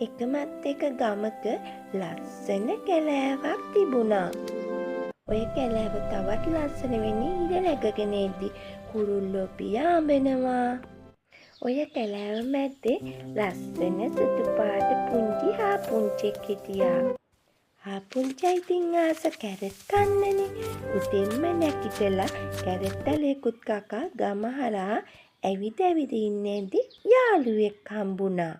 එකමත් එක ගමක ලස්සන කැලෑවක් තිබුණා. ඔය කැලෑව තවත් ලස්සන වෙන්න ඉර නැගගෙන එද්දි කුරුල්ලෝ පියාඹනවා. ඔය කැලෑව මැද්දේ ලස්සන සුදු පාට පුංචි හාපුංචෙක් හිටියා. හාපුංචා ඉතින් ආස කැරට් කන්නනේ. උදෙන්ම නැගිටලා කැරට් දලයකුත් කකා ගම හරහා ඇවිද ඉන්නේදී යාළුවෙක් හම්බුණා.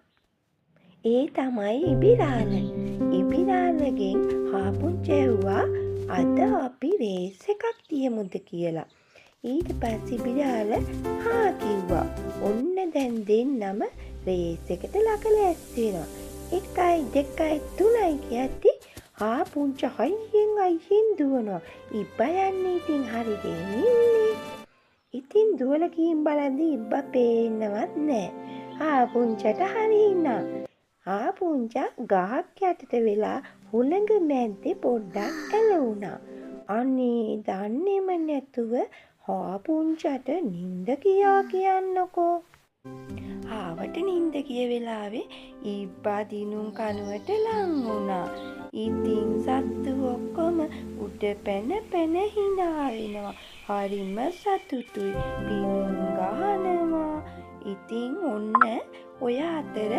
ඒ තමයි ඉබිරාල. ඉබිරාලගෙන් හාපුංචා ඇහුවා අද අපි රේස් එකක් තියමුද කියලා. ඊට පස්සේ ඉබිරාල හා කිව්වා. ඔන්න දැන් දෙන්නම රේස් එකට ලැස්ති වෙනවා. 1 2 3 කියද්දි හාපුංචා හයියෙන් දුවනවා. ඉබ්බා යන්නේ ඉතින් හරි ගෙන්නේ. ඉතින් දුවලා ගිහින් බලද්දි ඉබ්බා පේන්නවත් නැහැ. හාපුංචාට හරි හිනා. හාපුංචා ගහක් යටට වෙලා හුළඟ මැද්දේ පොඩ්ඩක් ඇලවුණා. අනේ දන්නේම නැතුව හාපුංචාට නිින්ද ගියා කියන්නකෝ. ආවට නිින්ද ගිය වෙලාවේ ඉබ්බා දිනුම් කනුවට ලං වුණා. ඉතින් සත්තු ඔක්කොම උඩ පැන හිනා වෙනවා. හරිම සතුටුයි. පිනුම් ගහනවා. ඉතින් ඔන්න ඔය අතර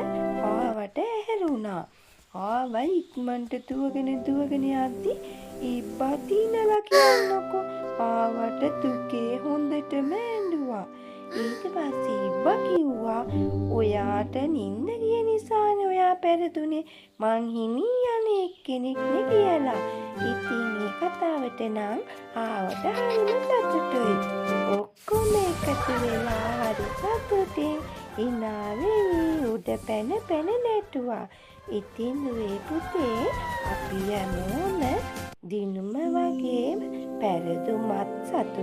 ආවට ඇහැරුණා. ආව ඉක්මනට දුවගෙන යද්දි ඉබ්බා දිනලා කියන්නකෝ. ආවට දුකේ හොඳටම ඇඬුවා. ඊට පස්සේ ඉබ්බා කිව්වා ඔයාට නිින්ද ගිය නිසානේ ඔයා පෙරදුනේ. මං හිමී යන්නේ එක්කෙනෙක් නේ කියලා. ඉතින් මේ කතාවට නම් ආවට හරිම සතුටුයි. ඔක්කොම එකතු වෙලා හරි සතුටින් ඉනාවෙවි උඩ පැන නැටුවා. ඉතින් දුවේ පුතේ අපි හැමෝම දිනුම වගේම පෙරදුමත් සතුටු